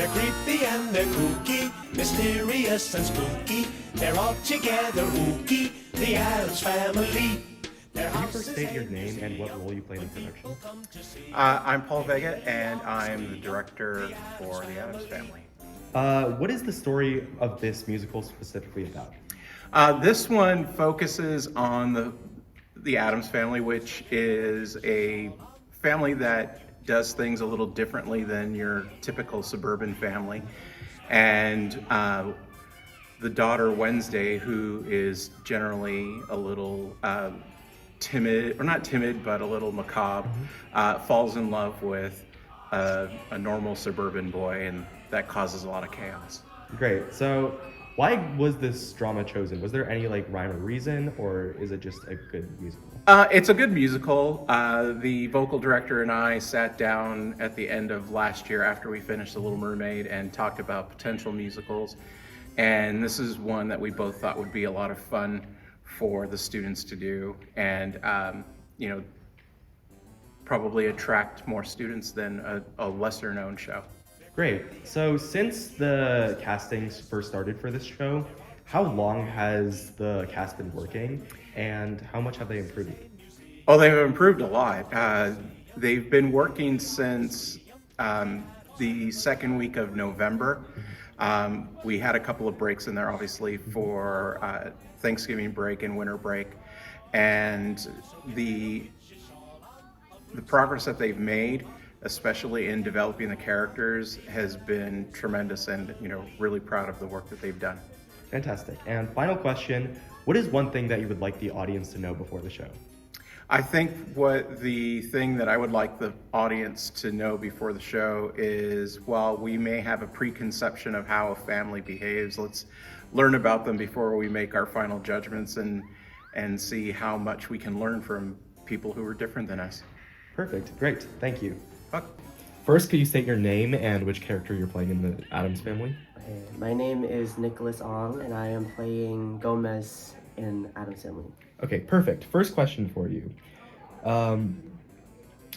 They're creepy and they're kooky, mysterious and spooky. They're all together ooky, the Addams Family. Can you first state your name and what role you play in the production? I'm Paul Vega, and I'm the director for the Addams Family. What is the story of this musical specifically about? This one focuses on the Addams Family, which is a family that does things a little differently than your typical suburban family. And the daughter, Wednesday, who is generally a little timid, or not timid, but a little macabre, falls in love with a normal suburban boy, and that causes a lot of chaos. Great. So why was this drama chosen? Was there any rhyme or reason, or is it just a good musical? It's a good musical. The vocal director and I sat down at the end of last year after we finished The Little Mermaid and talked about potential musicals. And this is one that we both thought would be a lot of fun for the students to do, and probably attract more students than a lesser known show. Great. So since the castings first started for this show, how long has the cast been working, and how much have they improved? Oh, they've improved a lot. They've been working since the second week of November. We had a couple of breaks in there, obviously, for Thanksgiving break and winter break. And the progress that they've made, especially in developing the characters, has been tremendous, and really proud of the work that they've done. Fantastic. And final question, what is one thing that you would like the audience to know before the show? I think the thing that I would like the audience to know before the show is, while we may have a preconception of how a family behaves, let's learn about them before we make our final judgments, and see how much we can learn from people who are different than us. Perfect. Great. Thank you. Okay. First, could you state your name and which character you're playing in the Addams Family? Okay, my name is Nicholas Ong, and I am playing Gomez in Addams Family. Okay, perfect. First question for you.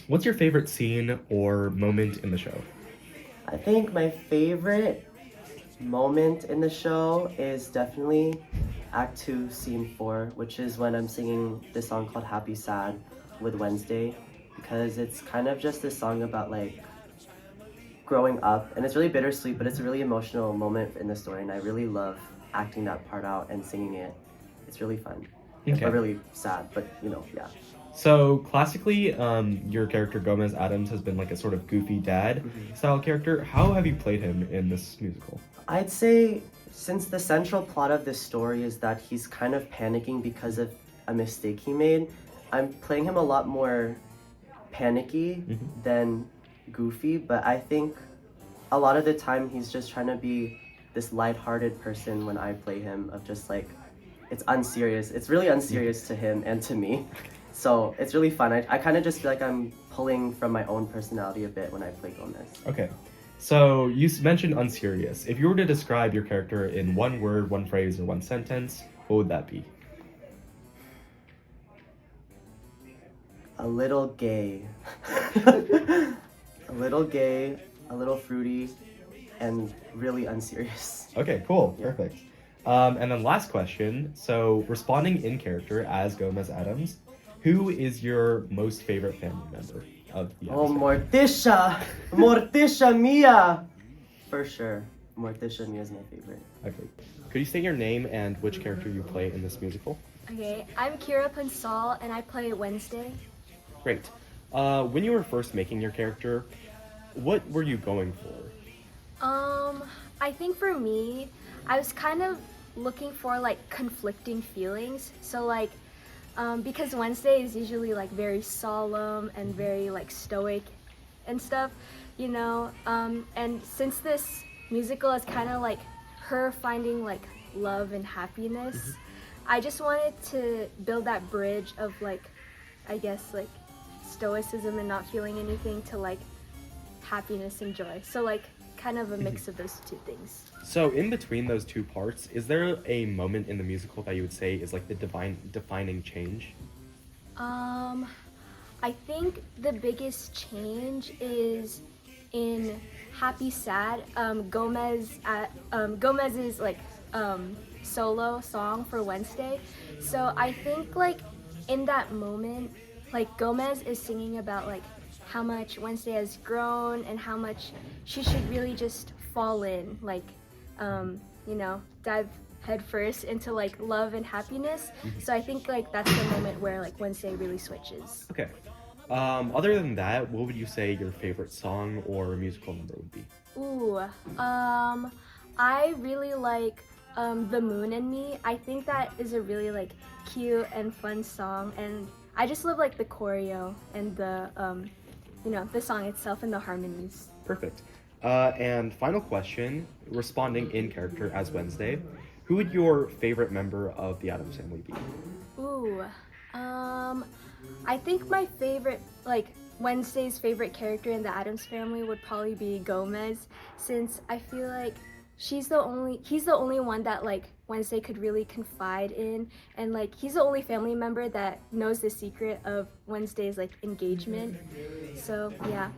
What's your favorite scene or moment in the show? I think my favorite moment in the show is definitely Act 2, Scene 4, which is when I'm singing this song called Happy Sad with Wednesday, because it's kind of just this song about growing up, and it's really bittersweet, but it's a really emotional moment in the story, and I really love acting that part out and singing it. It's really fun. Okay. But really sad, but yeah. So classically, your character Gomez Addams has been a sort of goofy dad style character. How have you played him in this musical? I'd say, since the central plot of this story is that he's kind of panicking because of a mistake he made, I'm playing him a lot more panicky than goofy, but I think a lot of the time he's just trying to be this lighthearted person when I play him, of just it's unserious. It's really unserious to him and to me. So it's really fun. I kind of just feel like I'm pulling from my own personality a bit when I play Gomez. Okay. So you mentioned unserious. If you were to describe your character in one word, one phrase, or one sentence, what would that be? A little gay. A little gay, a little fruity, and really unserious. Okay, cool. Perfect. And then last question. So responding in character as Gomez Addams, who is your most favorite family member of the Oh, Addams Morticia! Morticia Mia! For sure. Morticia Mia is my favorite. Okay. Could you state your name and which character you play in this musical? Okay, I'm Kira Pansal, and I play Wednesday. Great. When you were first making your character, what were you going for? I think for me, I was kind of looking for conflicting feelings. So because Wednesday is usually very solemn and very stoic and stuff, and since this musical is kind of her finding love and happiness, I just wanted to build that bridge of stoicism and not feeling anything to happiness and joy. So kind of a mix of those two things. So in between those two parts, is there a moment in the musical that you would say is the defining change? I think the biggest change is in Happy Sad, Gomez's like solo song for Wednesday. So I think like in that moment, like Gomez is singing about like how much Wednesday has grown and how much she should really just fall in, like dive headfirst into like love and happiness. So I think like that's the moment where like Wednesday really switches. Okay. Other than that, what would you say your favorite song or musical number would be? Ooh, I really like The Moon and Me. I think that is a really like cute and fun song, and I just love like the choreo and the the song itself and the harmonies. Perfect. And final question, responding in character as Wednesday, who would your favorite member of the Addams family be? Ooh, I think my favorite, like Wednesday's favorite character in the Addams family would probably be Gomez, since I feel like he's the only one that like Wednesday could really confide in, and like he's the only family member that knows the secret of Wednesday's like engagement. So yeah,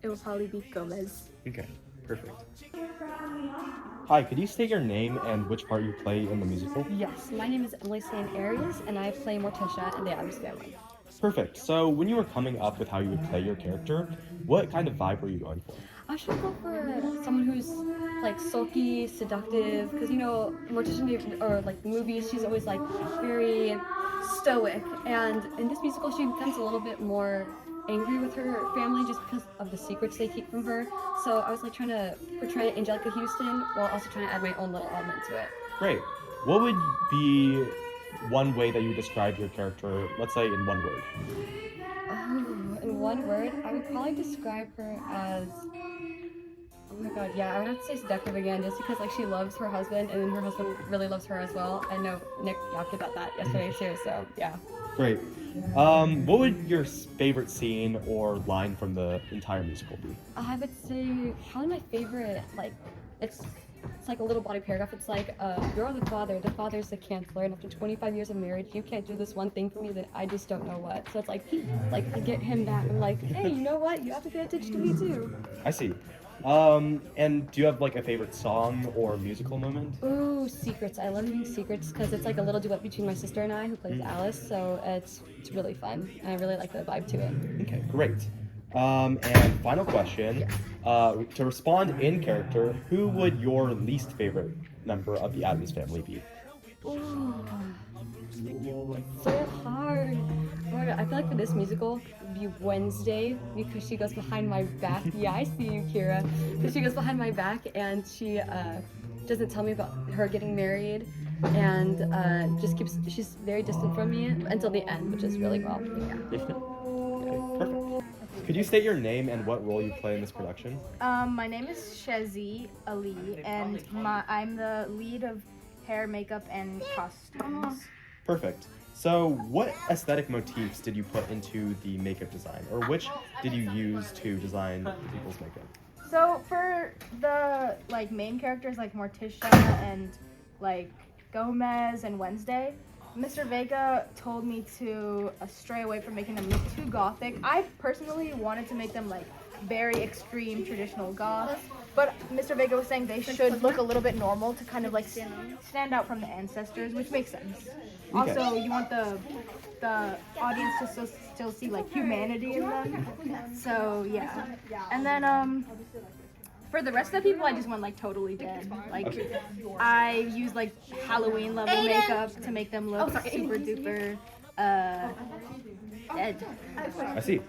it will probably be Gomez. Okay, perfect. Hi, could you state your name and which part you play in the musical? Yes, my name is Emily St. Arias, and I play Morticia in the Addams family. Perfect. So when you were coming up with how you would play your character, what kind of vibe were you going for? I should go for someone who's like sulky, seductive, because Morticia, or like the movies, she's always like very stoic, and in this musical she becomes a little bit more angry with her family just because of the secrets they keep from her. So I was like trying to portray Angelica Houston while also trying to add my own little element to it. Great. What would be one way that you would describe your character, let's say in one word? Oh, in one word, I would probably describe her as, oh my god, yeah, I would have to say seductive again, just because like she loves her husband and then her husband really loves her as well. I know Nick yapped about that yesterday too, so yeah. Great. What would your favorite scene or line from the entire musical be? I would say probably my favorite, like, it's like a little body paragraph. It's like, you're the father's the chancellor, and after 25 years of marriage, you can't do this one thing for me that I just don't know what. So it's like to get him back, I'm like, hey, you know what? You have to pay attention to me too. I see. And do you have like a favorite song or musical moment? Ooh, Secrets. I love doing Secrets because it's like a little duet between my sister and I, who plays Alice, so it's really fun, and I really like the vibe to it. Okay, great. And final question, to respond in character, who would your least favorite member of the Addams family be? Ooh, so hard. Oh my god, I feel like for this musical, it would be Wednesday, because she goes behind my back. Yeah, I see you, Kira. Because she goes behind my back and she doesn't tell me about her getting married, and she's very distant from me until the end, which is really well. Yeah. Okay, perfect. Could you state your name and what role you play in this production? My name is Shezi Ali, and I'm the lead of hair, makeup, and costumes. Perfect. So what aesthetic motifs did you put into the makeup design, or which did you use to design people's makeup? So for the like main characters like Morticia and like Gomez and Wednesday, Mr. Vega told me to stray away from making them look too gothic. I personally wanted to make them like very extreme traditional goth, but Mr. Vega was saying they should look a little bit normal to kind of like stand out from the ancestors, which makes sense. Okay. Also, you want the audience to still see like humanity in them. So yeah, and then for the rest of the people, I just went like totally dead. Like I used like Halloween level makeup to make them look super duper dead. I see.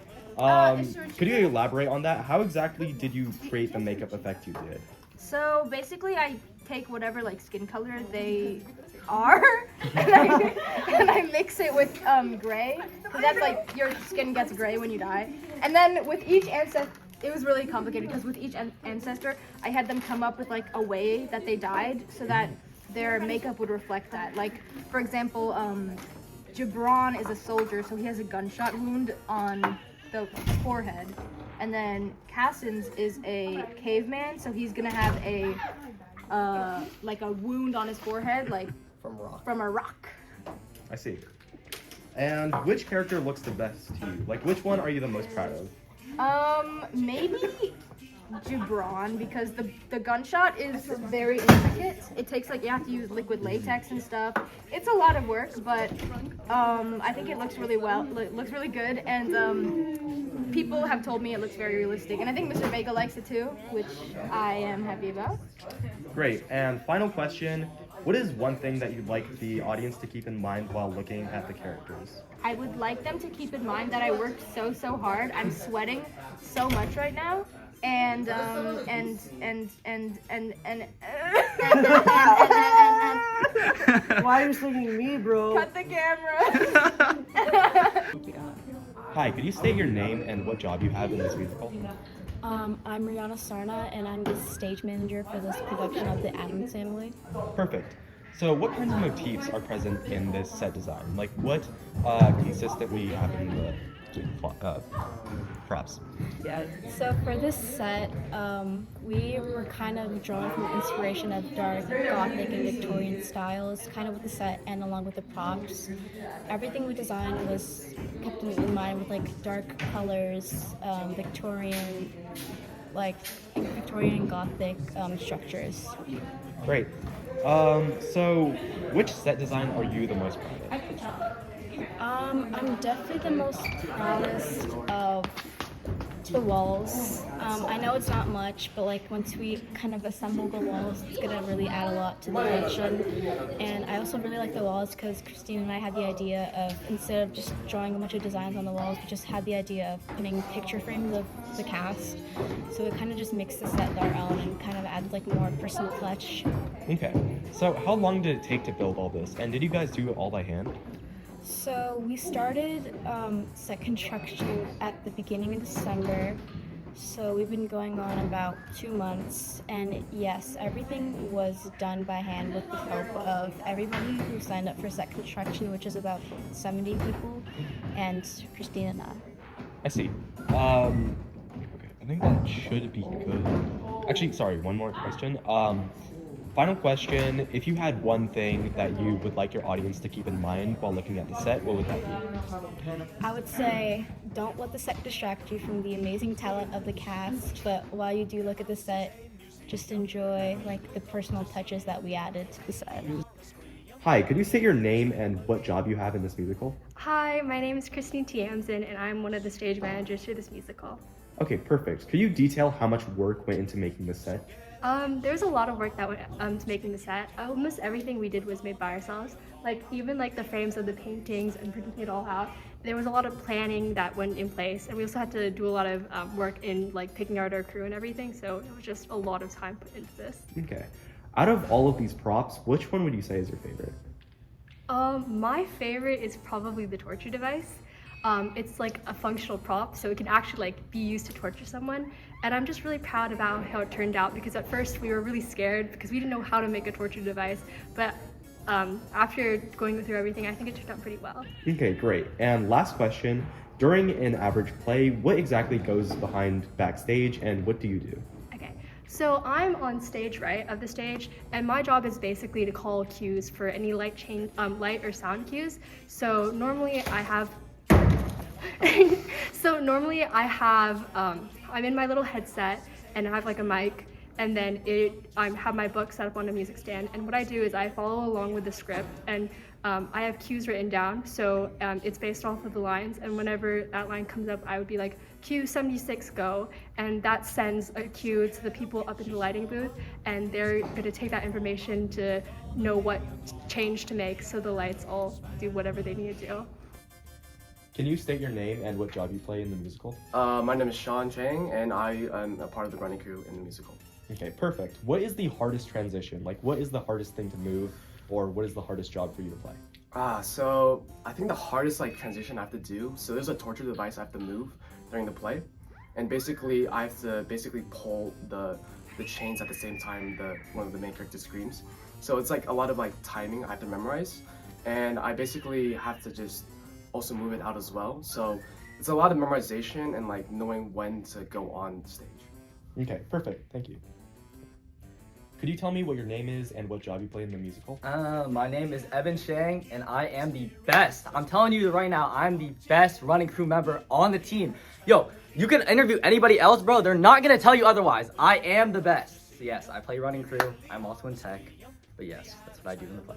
Could you elaborate on that? How exactly did you create the makeup effect you did? So basically, I take whatever like skin color they are, and I mix it with gray, because that's like your skin gets gray when you die. And then with each ancestor, it was really complicated because with each ancestor, I had them come up with like a way that they died so that their makeup would reflect that. Like for example, Gibran is a soldier, so he has a gunshot wound on the forehead, and then Cassins is a caveman, so he's gonna have a like a wound on his forehead, like from a rock. I see. And which character looks the best to you? Like, which one are you the most proud of? Maybe Gibran because the gunshot is very intricate. It takes like you have to use liquid latex and stuff. It's a lot of work, but I think it looks really well. Looks really good, and people have told me it looks very realistic. And I think Mr. Vega likes it too, which I am happy about. Great. And final question. What is one thing that you'd like the audience to keep in mind while looking at the characters? I would like them to keep in mind that I worked so hard. I'm sweating so much right now, and Why are you singing me, bro? cut the camera. Hi, could you state your name and what job you have in this musical? I'm Rihanna Sarna, and I'm the stage manager for this production of the Addams Family. Perfect. So what kinds of motifs are present in this set design? Like what consistently happen in the props? Yeah. So for this set, we were kind of drawing from the inspiration of dark Gothic and Victorian styles, kind of with the set and along with the props. Everything we designed was kept in mind with like dark colors, Victorian Gothic structures. Great. So which set design are you the most proud of? I'm definitely the most proudest of the walls. I know it's not much, but like once we kind of assemble the walls, it's gonna really add a lot to the production. And I also really like the walls because Christine and I had the idea of, instead of just drawing a bunch of designs on the walls, we just had the idea of putting picture frames of the cast. So it kind of just makes the set our own and kind of adds like more personal touch. Okay. So how long did it take to build all this? And did you guys do it all by hand? So we started set construction at the beginning of December. So we've been going on about 2 months, and yes, everything was done by hand with the help of everybody who signed up for set construction, which is about 70 people, and Christine and I. I see. Okay, I think that should be good. Actually, sorry, one more question. Final question, if you had one thing that you would like your audience to keep in mind while looking at the set, what would that be? I would say don't let the set distract you from the amazing talent of the cast, but while you do look at the set, just enjoy like the personal touches that we added to the set. Hi, could you state your name and what job you have in this musical? Hi, my name is Christine Tiamson, and I'm one of the stage managers for this musical. Okay, perfect. Could you detail how much work went into making this set? There's a lot of work that went to making the set. Almost everything we did was made by ourselves. Like even like the frames of the paintings and printing it all out. There was a lot of planning that went in place, and we also had to do a lot of work in like picking out our crew and everything. So it was just a lot of time put into this. Okay. Out of all of these props, which one would you say is your favorite? My favorite is probably the torture device. It's like a functional prop, so it can actually like be used to torture someone. And I'm just really proud about how it turned out, because at first we were really scared because we didn't know how to make a torture device. But after going through everything, I think it turned out pretty well. Okay, great. And last question, during an average play, what exactly goes behind backstage and what do you do? Okay, so I'm on stage right of the stage, and my job is basically to call cues for any light or sound cues. So normally I have I'm in my little headset and I have like a mic, and then I have my book set up on a music stand, and what I do is I follow along with the script, and I have cues written down, so it's based off of the lines, and whenever that line comes up, I would be like, cue 76, go, and that sends a cue to the people up in the lighting booth, and they're gonna take that information to know what change to make so the lights all do whatever they need to do. Can you state your name and what job you play in the musical? My name is Sean Chang, and I am a part of the running crew in the musical. Okay, perfect. What is the hardest transition? Like, what is the hardest thing to move, or what is the hardest job for you to play? So I think the hardest transition I have to do, so there's a torture device I have to move during the play, and basically I have to pull the chains at the same time one of the main characters screams. So it's like a lot of timing I have to memorize, and I basically have to just also move it out as well. So it's a lot of memorization and knowing when to go on stage. Okay, perfect. Thank you. Could you tell me what your name is and what job you play in the musical? My name is Evan Shang, and I am the best. I'm telling you right now, I'm the best running crew member on the team. Yo, You can interview anybody else, bro. They're not gonna tell you otherwise. I am the best. So yes, I play running crew. I'm also in tech. But yes, that's what I do in the play.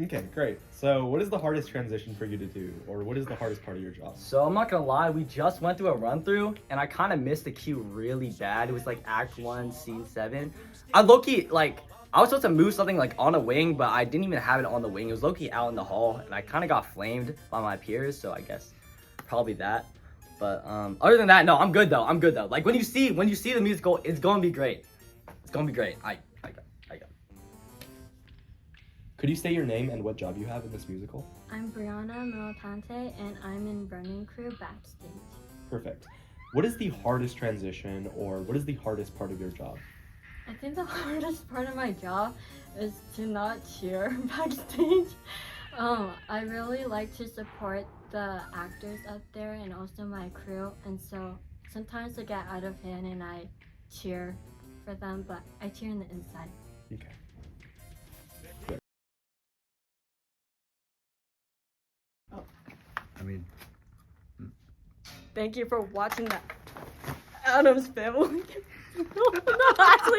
Okay, great. So what is the hardest transition for you to do? Or what is the hardest part of your job? So I'm not gonna lie, we just went through a run through and I kind of missed the cue really bad. It was like act 1, scene 7. I low-key, like, I was supposed to move something like on a wing, but I didn't even have it on the wing. It was low-key out in the hall and I kind of got flamed by my peers, so I guess probably that. But other than that, no, I'm good though. Like when you see the musical, it's gonna be great. It's gonna be great. I got. Could you say your name and what job you have in this musical? I'm Brianna Militante, and I'm in running crew backstage. Perfect. What is the hardest transition, or what is the hardest part of your job? I think the hardest part of my job is to not cheer backstage. I really like to support the actors up there and also my crew, and so sometimes I get out of hand and I cheer for them, but I cheer on the inside. Okay. I mean, Thank you for watching the Addams Family. No, actually.